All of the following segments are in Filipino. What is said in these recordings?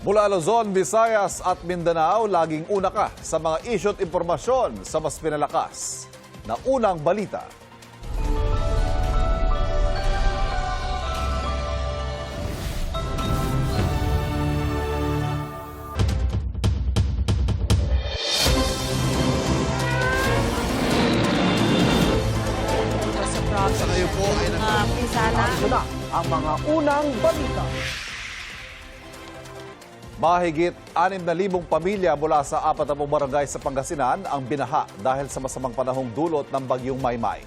Mula Luzon, Visayas at Mindanao, laging una ka sa mga issue at impormasyon sa mas pinalakas na unang balita. Sa ngayon po ay Ito na ang mga unang balita. Mahigit 6,000 pamilya mula sa 40 barangay sa Pangasinan ang binaha dahil sa masamang panahong dulot ng bagyong Maymay.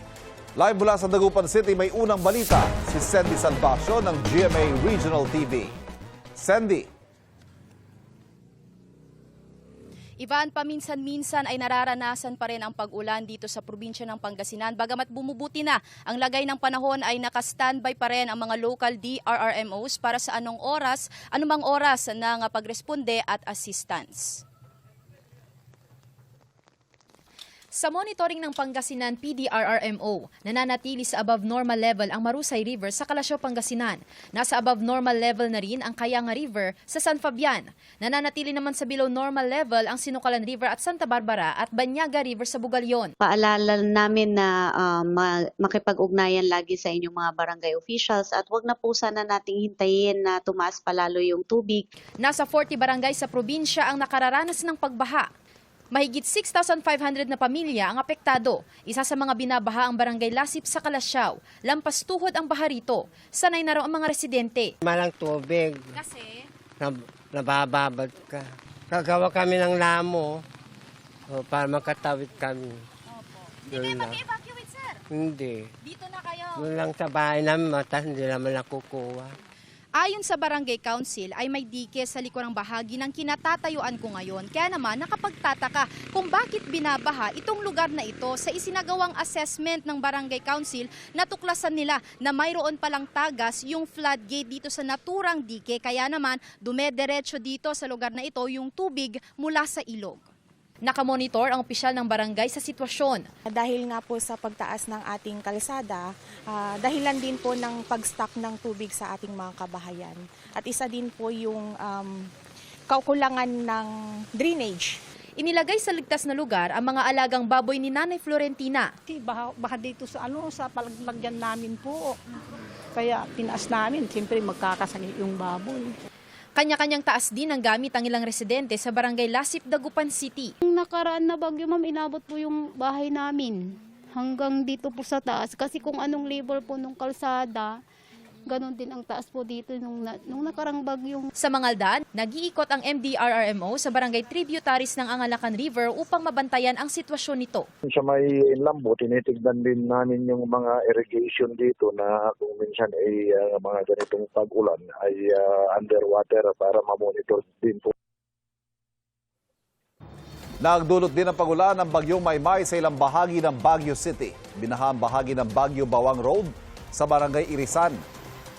Live mula sa Dagupan City, may unang balita si Sandy Salvacio ng GMA Regional TV. Sandy. Ivan, paminsan-minsan ay nararanasan pa rin ang pag-ulan dito sa probinsya ng Pangasinan. Bagamat bumubuti na ang lagay ng panahon, ay naka-standby pa rin ang mga local DRRMOs para sa anumang oras ng pagresponde at assistance. Sa monitoring ng Pangasinan PDRRMO, nananatili sa above normal level ang Marusay River sa Kalasyaw, Pangasinan. Nasa above normal level na rin ang Kayanga River sa San Fabian. Nananatili naman sa below normal level ang Sinukalan River at Santa Barbara at Banyaga River sa Bugalyon. Paalala namin na makipag-ugnayan lagi sa inyong mga barangay officials at wag na po sana nating hintayin na tumaas palalo yung tubig. Nasa 40 barangay sa probinsya ang nakararanas ng pagbaha. Mahigit 6,500 na pamilya ang apektado. Isa sa mga binabaha ang barangay Lasip sa Kalasyaw. Lampas tuhod ang baha rito. Sanay na raw ang mga residente. Malang tubig, Kasi nabababad ka. Gagawa kami ng lamo para makatawid kami. Hindi kayo mag-evacuate, sir. Hindi. Dito na kayo. Doon lang sa bahay namin, matas hindi naman nakukuha. Ayon sa Barangay Council ay may dike sa likurang bahagi ng kinatatayuan ko ngayon. Kaya naman nakapagtataka kung bakit binabaha itong lugar na ito. Sa isinagawang assessment ng Barangay Council, natuklasan nila na mayroon palang tagas yung floodgate dito sa naturang dike. Kaya naman dumediretso dito sa lugar na ito yung tubig mula sa ilog. Nakamonitor ang opisyal ng barangay sa sitwasyon. Dahil nga po sa pagtaas ng ating kalsada, dahilan din po ng pag-stock ng tubig sa ating mga kabahayan. At isa din po yung kakulangan ng drainage. Inilagay sa ligtas na lugar ang mga alagang baboy ni Nanay Florentina. Baka dito sa sa palaglagyan namin po. Kaya tinaas namin, siyempre magkakasakit yung baboy. Kanya-kanyang taas din ang gamit ang ilang residente sa barangay Lasip, Dagupan City. Yung nakaraan na bagyo, ma'am, inabot po yung bahay namin hanggang dito po sa taas. Kasi kung anong level po nung kalsada, ganon din ang taas po dito nung nakarang bagyong. Sa Mangaldan, nag-iikot ang MDRRMO sa barangay tributaries ng Angalacan River upang mabantayan ang sitwasyon nito. Sa may Lambo, tinitignan din namin yung mga irrigation dito na kung minsan ay mga ganitong pag-ulan ay underwater para mamonitor din po. Nagdulot din ang pagulan ng bagyong Maymay sa ilang bahagi ng Baguio City. Binaha ang bahagi ng Baguio Bawang Road sa barangay Irisan.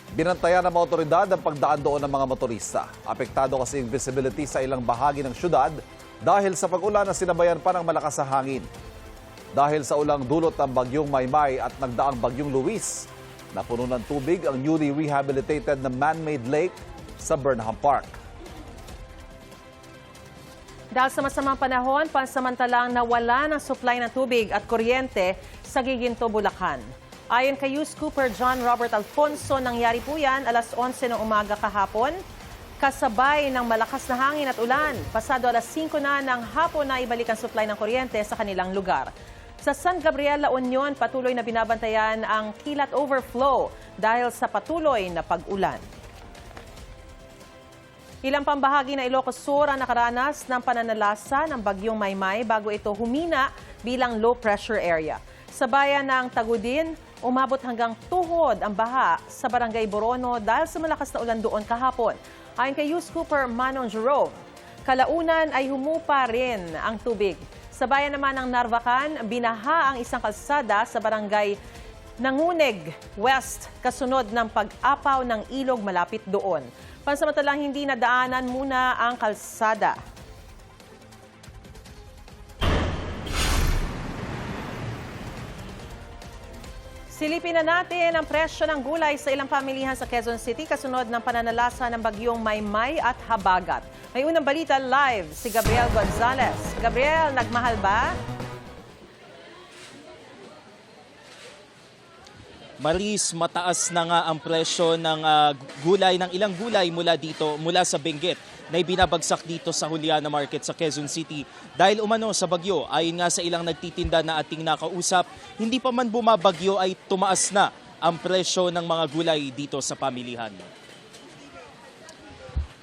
Binantayan ng mga otoridad ang pagdaan doon ng mga motorista. Apektado kasi yung visibility sa ilang bahagi ng syudad dahil sa pag-ulan na sinabayan pa ng malakas na hangin. Dahil sa ulang dulot ng bagyong Maymay at nagdaang bagyong Luis, napuno ng tubig ang newly rehabilitated na man-made lake sa Burnham Park. Dahil sa masamang panahon, pansamantalang nawala ng supply ng tubig at kuryente sa Giginto, Bulacan. Ayon kay News Cooper John Robert Alfonso, nangyari po yan alas 11 ng umaga kahapon, kasabay ng malakas na hangin at ulan. Pasado alas 5 na ng hapon na ibalik ang supply ng kuryente sa kanilang lugar. Sa San Gabriel, La Union, patuloy na binabantayan ang kilat overflow dahil sa patuloy na pag-ulan. Ilang pambahagi na Ilocos Sur ang nakaranas ng pananalasa ng bagyong Maymay bago ito humina bilang low pressure area. Sa bayan ng Tagudin, umabot hanggang tuhod ang baha sa barangay Borono dahil sa malakas na ulan doon kahapon. Ayon kay News Cooper Manong Jerome, kalaunan ay humupa rin ang tubig. Sa bayan naman ng Narvacan, binaha ang isang kalsada sa barangay Nanguneg West kasunod ng pag-apaw ng ilog malapit doon. Pansamantalang hindi nadaanan muna ang kalsada. Silipin na natin ang presyo ng gulay sa ilang pamilihan sa Quezon City kasunod ng pananalasa ng bagyong Maymay at Habagat. May unang balita live si Gabriel Gonzalez. Gabriel, nagmahal ba? Maris, mataas na nga ang presyo ng gulay, ng ilang gulay mula sa Benguet na ibinabagsak dito sa Juliana Market sa Quezon City. Dahil umano sa bagyo, ayon nga sa ilang nagtitinda na ating nakausap, hindi pa man bumabagyo ay tumaas na ang presyo ng mga gulay dito sa pamilihan.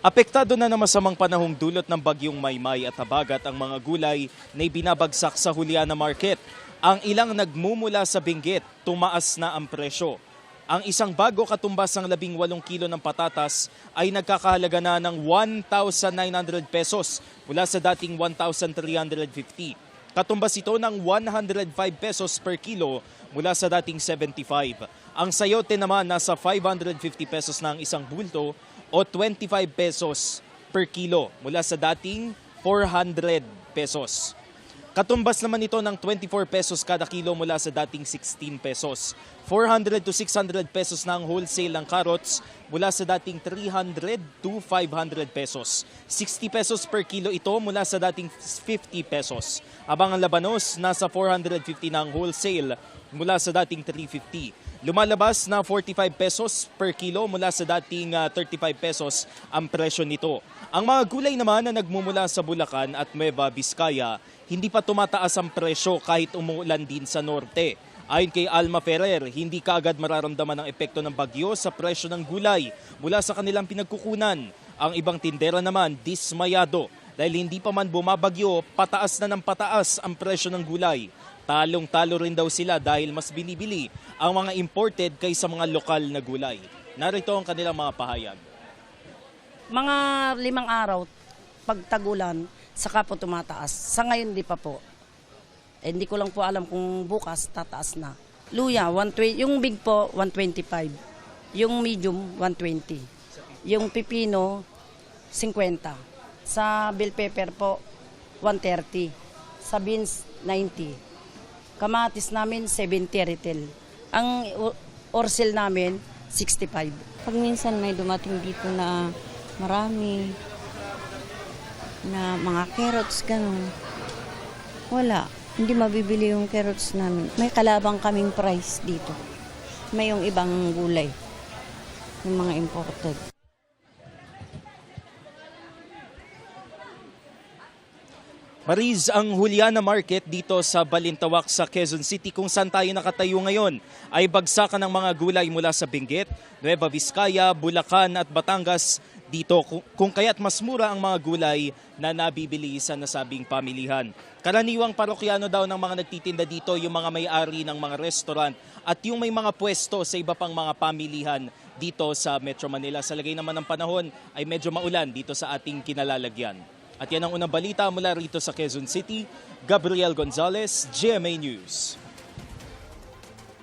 Apektado na ng masamang panahong dulot ng bagyong Maymay at Habagat ang mga gulay na ibinabagsak sa Juliana Market. Ang ilang nagmumula sa Benguet, tumaas na ang presyo. Ang isang bago katumbas ng 18 kilo ng patatas ay nagkakahalaga na ng 1,900 pesos mula sa dating 1,350. Katumbas ito ng 105 pesos per kilo mula sa dating 75. Ang sayote naman nasa 550 pesos na ang isang bulto o 25 pesos per kilo mula sa dating 400 pesos. Katumbas naman ito ng 24 pesos kada kilo mula sa dating 16 pesos. 400 to 600 pesos na ang wholesale ng carrots mula sa dating 300 to 500 pesos. 60 pesos per kilo ito mula sa dating 50 pesos. Habang ang labanos, nasa 450 na ang wholesale mula sa dating 350. Lumalabas na 45 pesos per kilo mula sa dating 35 pesos ang presyo nito. Ang mga gulay naman na nagmumula sa Bulacan at Nueva Vizcaya, hindi pa tumataas ang presyo kahit umuulan din sa norte. Ayon kay Alma Ferrer, hindi kaagad mararamdaman ang epekto ng bagyo sa presyo ng gulay mula sa kanilang pinagkukunan. Ang ibang tindera naman dismayado dahil hindi pa man bumabagyo, pataas na ng pataas ang presyo ng gulay. Talong-talo rin daw sila dahil mas binibili ang mga imported kaysa mga lokal na gulay. Narito ang kanilang mga pahayag. Mga 5 araw, pagtagulan, saka po tumataas. Sa ngayon, di pa po. Hindi ko lang po alam kung bukas tataas na. Luya, 120, yung big po, 125. Yung medium, 120. Yung pipino, 50. Sa bell pepper po, 130. Sa beans, 90. Kamatis namin, 70 retail. Ang orsil namin, 65. Pag minsan may dumating dito na marami, na mga carrots, gano'n. Wala. Hindi mabibili yung carrots namin. May kalabang kaming price dito. May yung ibang gulay. Yung mga imported. Mariz, ang Juliana Market dito sa Balintawak sa Quezon City kung saan tayo nakatayo ngayon ay bagsakan ng mga gulay mula sa Benguet, Nueva Vizcaya, Bulacan at Batangas dito kung kaya't mas mura ang mga gulay na nabibili sa nasabing pamilihan. Karaniwang parokyano daw ng mga nagtitinda dito yung mga may-ari ng mga restaurant at yung may mga pwesto sa iba pang mga pamilihan dito sa Metro Manila. Sa lagay naman ng panahon ay medyo maulan dito sa ating kinalalagyan. At yan ang unang balita mula rito sa Quezon City. Gabriel Gonzalez, GMA News.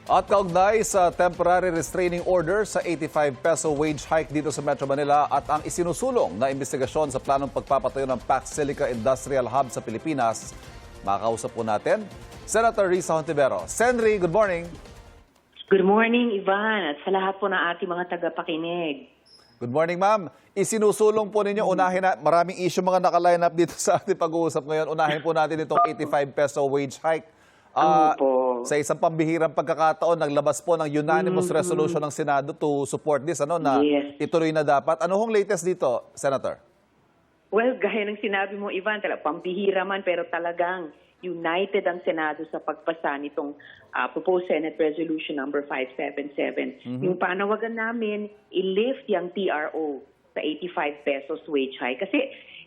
At kaugnay sa temporary restraining order sa 85 peso wage hike dito sa Metro Manila at ang isinusulong na investigasyon sa planong pagpapatayo ng Pax Silica Industrial Hub sa Pilipinas, makakausap po natin Senator Risa Hontivero. Senri, good morning. Good morning, Ivan, at sa lahat po ng ating mga tagapakinig. Good morning, ma'am. Isinusulong po ninyo, unahin na, maraming issue mga naka-line up dito sa ating pag-uusap ngayon. Unahin po natin itong 85 peso wage hike. Sa isang pambihirang pagkakataon, naglabas po ng unanimous resolution ng Senado to support this, na ituloy na dapat. Ano hong latest dito, Senator? Well, gaya ng sinabi mo, Ivan, pambihira man pero talagang united ang Senado sa pagpasa nitong proposed Senate Resolution number 577. Yung panawagan namin, i-lift yung TRO sa 85 pesos wage hike. Kasi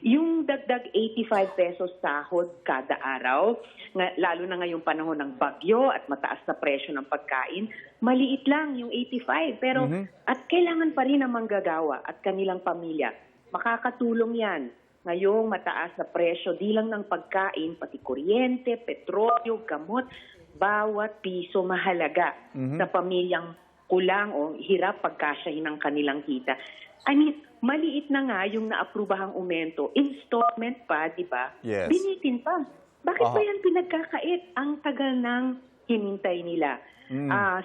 yung dagdag 85 pesos sahod kada araw, lalo na ngayong panahon ng bagyo at mataas na presyo ng pagkain, maliit lang yung 85. Pero at kailangan pa rin ang manggagawa at kanilang pamilya. Makakatulong yan. Ngayong mataas na presyo, di lang ng pagkain, pati kuryente, petrolyo, gamot, bawat piso mahalaga sa pamilyang kulang o hirap pagkasyahin ng kanilang kita. I mean, maliit na nga yung naaprubahang aumento, installment pa, di ba? Yes. Binitin pa. Bakit ba yan pinagkakait? Ang tagal ng hinintay nila.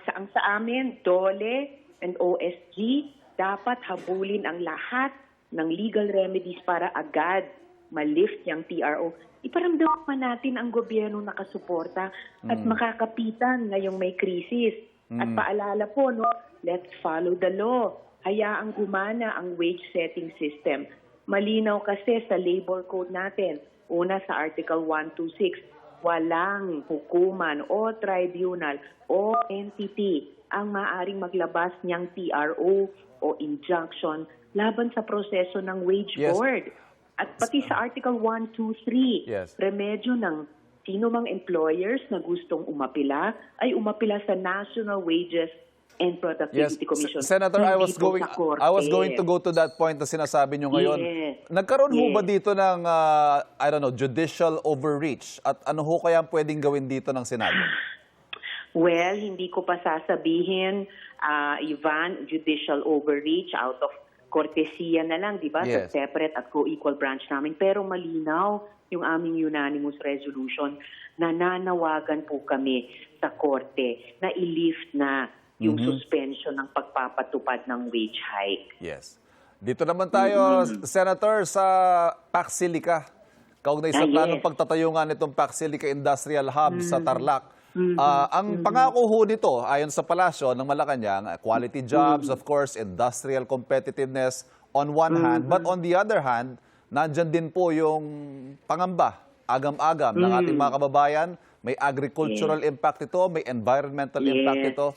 Sa amin, DOLE and OSG, dapat habulin ang lahat ng legal remedies para agad ma-lift yung TRO. Iparamdam pa natin ang gobyerno nakasuporta at makakapitan ngayong may krisis. At paalala po, no, let's follow the law. Hayaang gumana ang wage setting system. Malinaw kasi sa labor code natin. Una sa Article 126, walang hukuman o tribunal o entity ang maaring maglabas niyang TRO o injunction laban sa proseso ng wage board. At pati sa Article 123, remedyo ng sino mang employers na gustong umapila ay umapila sa National Wages and Productivity Commission. Senator, I was going to go to that point na sinasabi nyo ngayon. Nagkaroon ho ba dito ng, judicial overreach? At ano ho kaya pwedeng gawin dito ng Senado? Well, hindi ko pa sasabihin, Ivan, judicial overreach out of kortesiya na lang, di ba? Sa separate at co-equal branch namin. Pero malinaw yung aming unanimous resolution na nanawagan po kami sa korte na i-lift na yung suspension ng pagpapatupad ng wage hike. Yes. Dito naman tayo, Senator, sa Pax Silica. Kaugnay sa planong pagtatayo nga nitong Pax Silica Industrial Hub sa Tarlac. Ang pangako ho nito, ayon sa palasyo ng Malacanang, quality jobs, of course, industrial competitiveness on one hand. But on the other hand, nandyan din po yung pangamba, agam-agam ng ating mga kababayan. May agricultural impact ito, may environmental impact ito.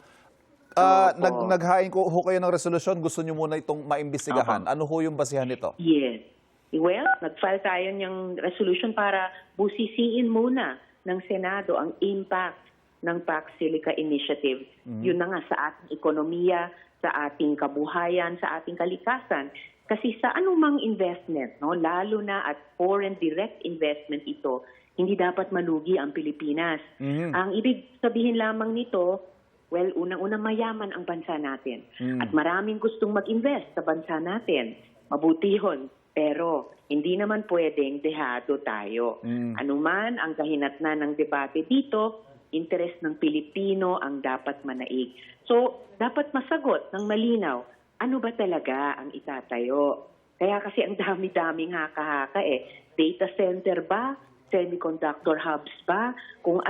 Naghain ko ho kayo ng resolusyon, gusto nyo muna itong maimbestigahan. Ano ho yung basihan nito? Yes. Well, nag-file tayo ng resolution para busisiin muna ng Senado ang impact ng Pax Silica Initiative. Yun na nga sa ating ekonomiya, sa ating kabuhayan, sa ating kalikasan. Kasi sa anumang investment, no, lalo na at foreign direct investment ito, hindi dapat malugi ang Pilipinas. Ang ibig sabihin lamang nito, well, unang-unang mayaman ang bansa natin. At maraming gustong mag-invest sa bansa natin. Mabuti yun. Pero hindi naman pwedeng dehado tayo. Anuman ang kahinatnan ng debate dito, interes ng Pilipino ang dapat manaig. So, dapat masagot ng malinaw, ano ba talaga ang itatayo? Kaya kasi ang dami-daming haka-haka Data center ba? Semiconductor hubs ba? Kung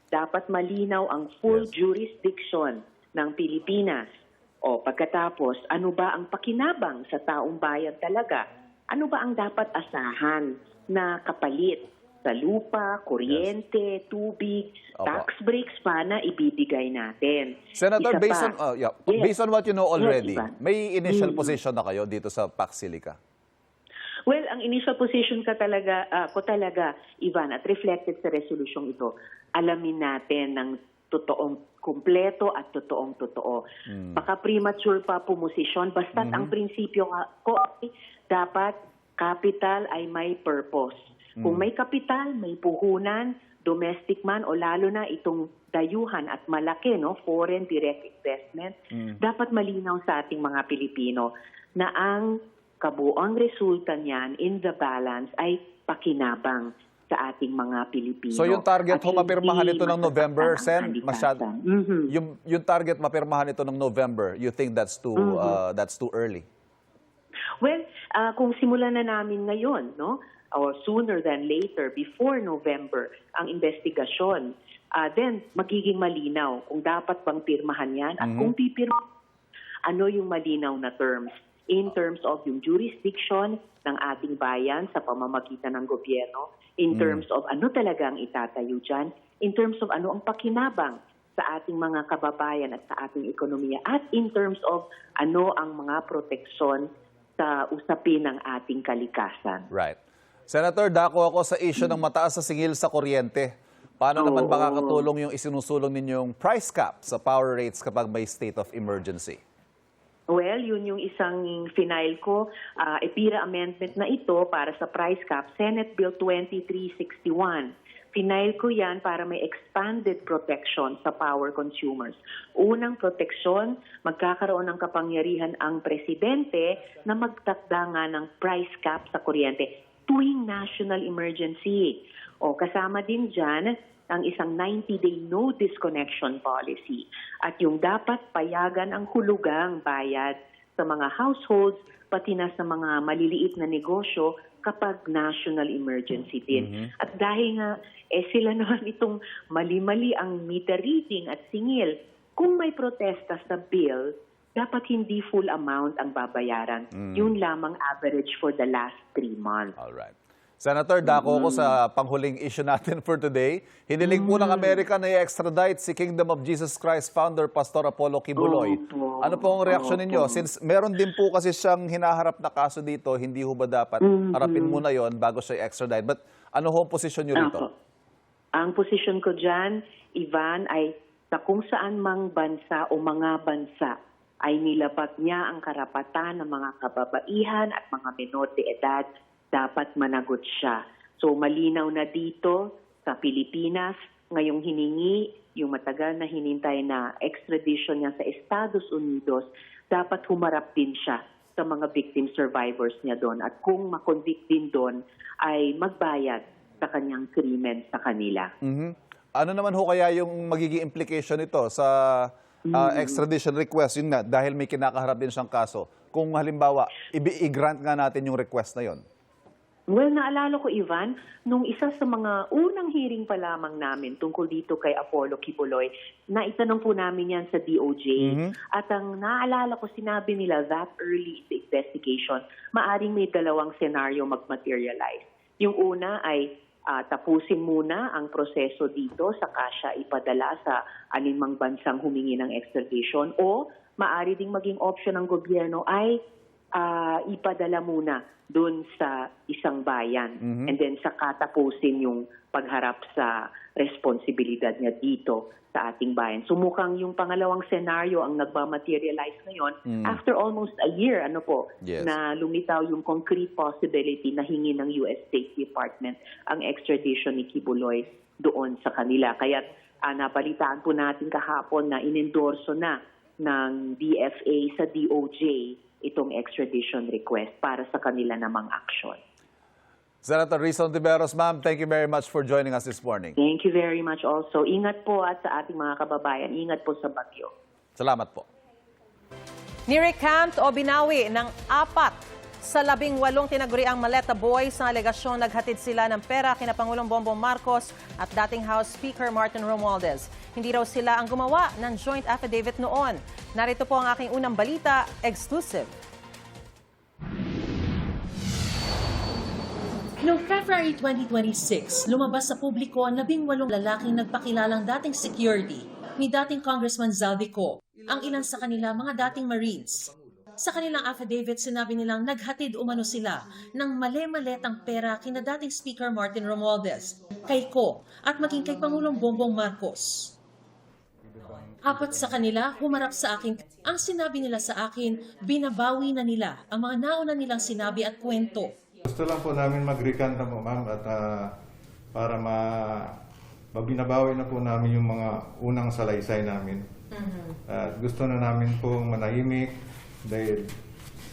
dapat malinaw ang full jurisdiction ng Pilipinas. O pagkatapos, ano ba ang pakinabang sa taong bayan talaga? Ano ba ang dapat asahan na kapalit sa lupa, kuryente, tubig, tax breaks pa na ibibigay natin? Senator, based on what you know already, may initial position na kayo dito sa Pax Silica? Well, ang initial position ko talaga, Ivan, at reflected sa resolusyong ito, alamin natin ng totoong kumpleto at totoong-totoo. Baka premature pa pumosisyon, basta't ang prinsipyo ko ay dapat capital ay may purpose. Kung may kapital, may puhunan, domestic man o lalo na itong dayuhan at malaki, no, foreign direct investment, dapat malinaw sa ating mga Pilipino na ang kabuoang resulta niyan in the balance ay pakinabang sa ating mga Pilipino. So yung target ho mapirmahan ito ng November, Sen? Yung target mapirmahan ito ng November, you think that's too early? Well, kung simulan na namin ngayon, no, or sooner than later, before November, ang investigasyon, then magiging malinaw kung dapat bang pirmahan yan at kung pipirma, ano yung malinaw na terms in terms of yung jurisdiction ng ating bayan sa pamamagitan ng gobyerno, in terms of ano talaga ang itatayo dyan, in terms of ano ang pakinabang sa ating mga kababayan at sa ating ekonomiya, at in terms of ano ang mga proteksyon sa usapin ng ating kalikasan. Right. Senator, dako ako sa issue ng mataas na singil sa kuryente. Paano naman makakatulong yung isinusulong ninyong price cap sa power rates kapag may state of emergency? Well, yun yung isang final ko, EPIRA amendment na ito para sa price cap, Senate Bill 2361. Final ko yan para may expanded protection sa power consumers. Unang proteksyon, magkakaroon ng kapangyarihan ang presidente na magtakda nga ng price cap sa kuryente tuwing national emergency. O kasama din dyan ang isang 90-day no disconnection policy at yung dapat payagan ang hulugang bayad sa mga households pati na sa mga maliliit na negosyo kapag national emergency din. At dahil nga sila naman itong mali-mali ang meter reading at singil, kung may protesta sa bill, dapat hindi full amount ang babayaran. Yun lamang average for the last 3 months. Alright. Senator, dako ko sa panghuling issue natin for today. Hiniling po ng Amerika na i-extradite si Kingdom of Jesus Christ founder Pastor Apollo Kibuloy. Ano po ang reaksyon ninyo? Since meron din po kasi siyang hinaharap na kaso dito, hindi ho ba dapat harapin muna yon bago siya i-extradite? But ano ho ang posisyon nyo rito? Ang posisyon ko dyan, Ivan, ay sa kung saan mang bansa o mga bansa ay nilapat niya ang karapatan ng mga kababaihan at mga menor de edad, dapat managot siya. So malinaw na dito sa Pilipinas, ngayong hiningi, yung matagal na hinintay na extradition niya sa Estados Unidos, dapat humarap din siya sa mga victim survivors niya doon. At kung makonvict din doon, ay magbayad sa kanyang krimen sa kanila. Ano naman ho kaya yung magiging implication nito sa extradition request? Yun nga, dahil may kinakaharap din siyang kaso. Kung halimbawa, i-grant nga natin yung request na yon. Well, naalala ko, Ivan, nung isa sa mga unang hearing pa lamang namin tungkol dito kay Apollo Kibuloy, naitanong po namin yan sa DOJ. At ang naalala ko, sinabi nila that early in the investigation, maaring may dalawang senaryo mag-materialize. Yung una ay tapusin muna ang proseso dito, saka siya ipadala sa alinmang bansang humingi ng extradition, o maaari ding maging option ng gobyerno ay ipadala muna doon sa isang bayan and then saka tapusin yung pagharap sa responsibilidad niya dito sa ating bayan. So mukhang yung pangalawang senaryo ang nagba-materialize ngayon after almost a year na lumitaw yung concrete possibility na hingi ng US State Department ang extradition ni Kibuloy doon sa kanila. Kaya napalitaan po natin kahapon na inendorso na ng DFA sa DOJ itong extradition request para sa kanila namang action. Senator Risa Hontiveros, ma'am, thank you very much for joining us this morning. Thank you very much also. Ingat po at sa ating mga kababayan. Ingat po sa bagyo. Salamat po. Ni-recant o binawi ng 4 sa 18 tinaguriang Maleta Boys ang alegasyong naghatid sila ng pera kina Pangulong Bongbong Marcos at dating House Speaker Martin Romualdez. Hindi raw sila ang gumawa ng joint affidavit noon. Narito po ang aking unang balita, exclusive. Noong February 2026, lumabas sa publiko ang 18 lalaking nagpakilalang dating security ni dating Congressman Zaldico, ang ilan sa kanila mga dating Marines. Sa kanilang affidavit, sinabi nilang naghatid umano sila ng mali-maletang pera kina dating Speaker Martin Romualdez, kay Ko at maging kay Pangulong Bongbong Marcos. 4 sa kanila humarap sa akin. Ang sinabi nila sa akin, binabawi na nila ang mga nauna nilang sinabi at kwento. Gusto lang po namin mag-recant na po, ma'am, at para mabinabawi na po namin yung mga unang salaysay namin. At gusto na namin pong manahimik dahil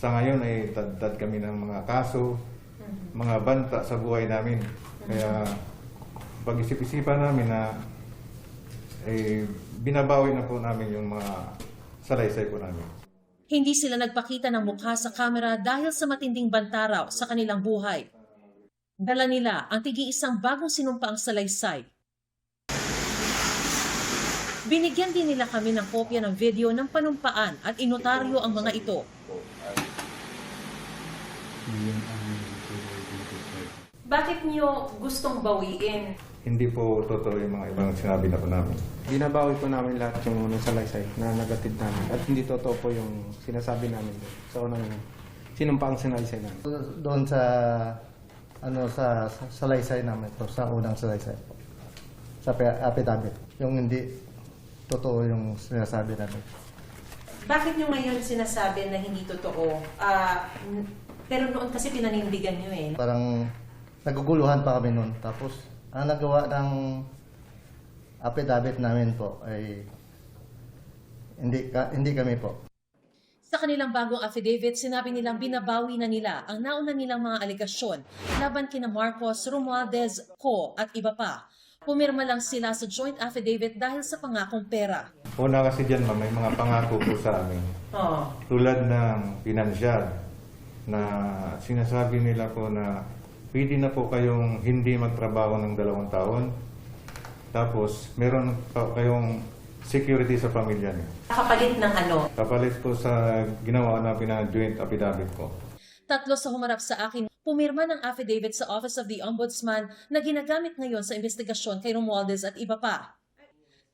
sa ngayon ay tad kami ng mga kaso, mga banta sa buhay namin. Kaya pag-isip-isipan namin na binabawi na po namin yung mga salaysay po namin. Hindi sila nagpakita ng mukha sa kamera dahil sa matinding bantaraw sa kanilang buhay. Dala nila ang tig-iisang bagong sinumpaang salaysay. Binigyan din nila kami ng kopya ng video ng panumpaan at inotaryo ang mga ito. Bakit niyo gustong bawiin? Hindi po totoo yung mga ibang sinabi na po namin. Binabawi po namin lahat yung unang salaysay na nagatid namin. At hindi totoo po yung sinasabi namin sa unang sinumpaang salaysay namin. Doon sa sa salaysay namin po, sa unang salaysay po. Sa affidavit. Yung hindi totoo yung sinasabi namin. Bakit nyo ngayon sinasabi na hindi totoo? Pero noon kasi pinanindigan nyo eh. Parang naguguluhan pa kami noon. Tapos ang nagawa ng affidavit namin po ay hindi kami po. Sa kanilang bagong affidavit, sinabi nilang binabawi na nila ang nauna nilang mga alegasyon laban kina Marcos, Romualdez, Ko at iba pa. Pumirma lang sila sa joint affidavit dahil sa pangakong pera. Una kasi dyan, ma'am, may mga pangako po sa amin. Tulad ng pinansyal na sinasabi nila po na pwede na po kayong hindi magtrabaho ng 2 taon. Tapos, meron pa kayong security sa pamilya niyo. Kapalit ng ano? Kapalit po sa ginawa namin na joint affidavit ko. 3 sa humarap sa akin, pumirma ng affidavit sa Office of the Ombudsman na ginagamit ngayon sa investigasyon kay Romualdez at iba pa.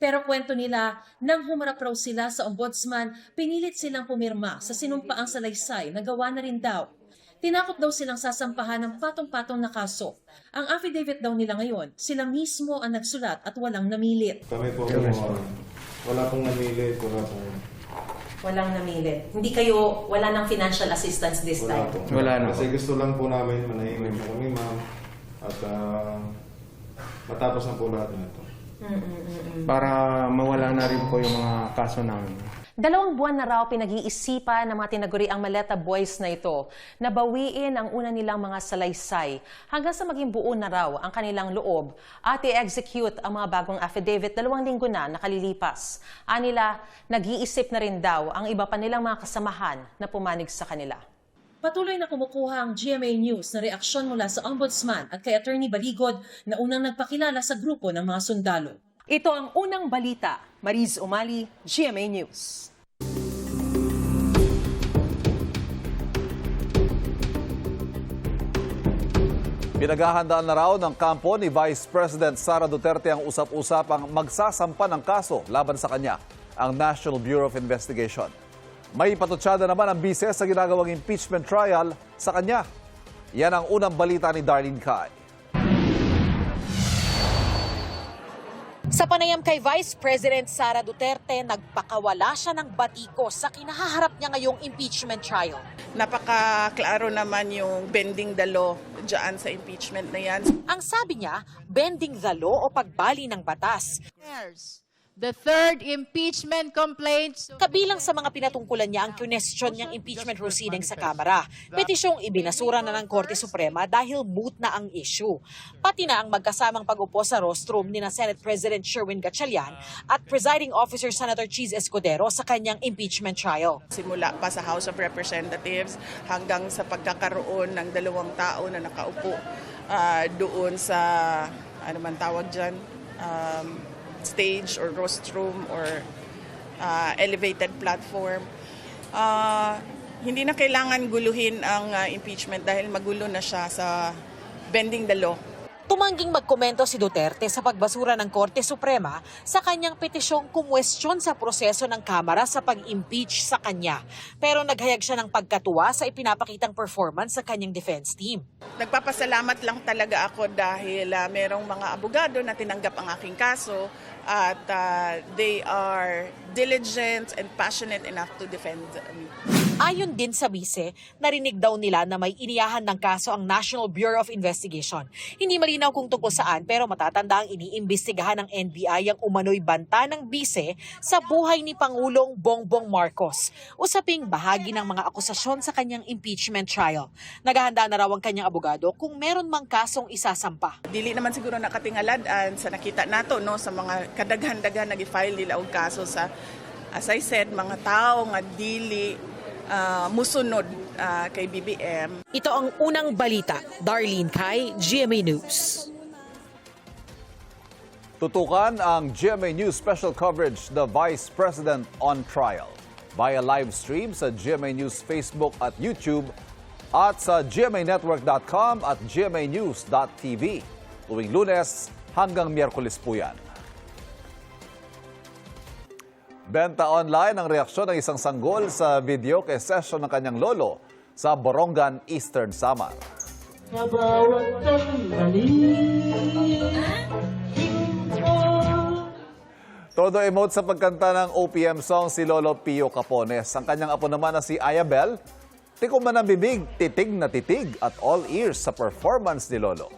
Pero kwento nila, nang humarap raw sila sa Ombudsman, pinilit silang pumirma sa sinumpaang salaysay na gawa na rin daw. Tinakot daw silang sasampahan ng patong-patong na kaso. Ang affidavit daw nila ngayon, sila mismo ang nagsulat at walang namilit. Kami po, wala pong namilit, Walang namilit. Hindi kayo, wala ng financial assistance this time? Wala na. Kasi gusto lang po namin, manahimik po kami, ma'am. At matapos na po lahat na ito. Para mawala na rin po yung mga kaso namin. 2 buwan na raw pinag-iisipan ng mga tinaguriang Maleta Boys na ito na bawiin ang una nilang mga salaysay hanggang sa maging buo na raw ang kanilang loob at i-execute ang mga bagong affidavit 2 linggo na nakalilipas. Anila, nag-iisip na rin daw ang iba pa nilang mga kasamahan na pumanig sa kanila. Patuloy na kumukuha ang GMA News na reaksyon mula sa Ombudsman at kay Attorney Baligod na unang nagpakilala sa grupo ng mga sundalo. Ito ang unang balita. Mariz Umali, GMA News. Pinaghahandaan na raw ng kampo ni Vice President Sara Duterte ang usap-usapang magsasampa ng kaso laban sa kanya, ang National Bureau of Investigation. May patutsada naman ang bise sa ginagawang impeachment trial sa kanya. Yan ang unang balita ni Darlene Kai. Sa panayam kay Vice President Sara Duterte, nagpakawala siya ng batiko sa kinahaharap niya ngayong impeachment trial. Napaka-klaro naman yung bending the law dyan sa impeachment na yan. Ang sabi niya, bending the law o pagbali ng batas. The third impeachment complaint. Kabilang sa mga pinatungkulan niya ang question niyang impeachment proceeding sa Kamara. Petisyong ibinasura na ng Korte Suprema dahil moot na ang issue. Pati na ang magkasamang pag-upo sa rostrum ni na Senate President Sherwin Gatchalian at Presiding Officer Senator Cheese Escudero sa kanyang impeachment trial. Simula pa sa House of Representatives hanggang sa pagkakaroon ng 2 tao na nakaupo doon sa, ano man tawag dyan, stage or rostrum or elevated platform. Hindi na kailangan guluhin ang impeachment dahil magulo na siya sa bending the law. Tumangging magkomento si Duterte sa pagbasura ng Korte Suprema sa kanyang petisyong kumwestiyon sa proseso ng Kamara sa pag-impeach sa kanya. Pero naghayag siya ng pagkatuwa sa ipinapakitang performance sa kanyang defense team. Nagpapasalamat lang talaga ako dahil merong mga abogado na tinanggap ang aking kaso at they are diligent and passionate enough to defend me. Ayon din sa bise, narinig daw nila na may iniyahan ng kaso ang National Bureau of Investigation. Hindi malinaw kung tungkol saan pero matatanda ang iniimbestigahan ng NBI ang umano'y banta ng bise sa buhay ni Pangulong Bongbong Marcos. Usaping bahagi ng mga akusasyon sa kanyang impeachment trial. Naghahanda na raw ang kanyang abogado kung meron mang kasong isasampa. Dili naman siguro nakatingaladan sa nakita nato no sa mga kadaghan-daghan nag-file nila og kaso sa, as I said, mga tao nga dili musunod kay BBM. Ito ang unang balita. Darlene Kai, GMA News. Tutukan ang GMA News special coverage, The Vice President on Trial, via live stream sa GMA News Facebook at YouTube at sa gmanetwork.com at gmanews.tv. Tuwing Lunes hanggang Miyerkules po yan. Benta online ang reaksyon ng isang sanggol sa video kay session ng kanyang lolo sa Borongan, Eastern Samar. Todo emote sa pagkanta ng OPM song si Lolo Pio Capones. Ang kanyang apo naman na si Ayabel, tikom man ang bibig, titig na titig at all ears sa performance ni Lolo.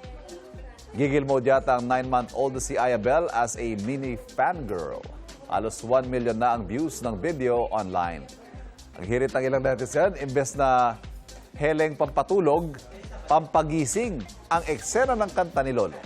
Gigil mode yata ang 9-month-old si Ayabel as a mini fangirl. Halos 1 million na ang views ng video online. Ang hirit ng ilang netizen, imbes na heleng pampatulog, pampagising ang eksena ng kanta ni Lolo.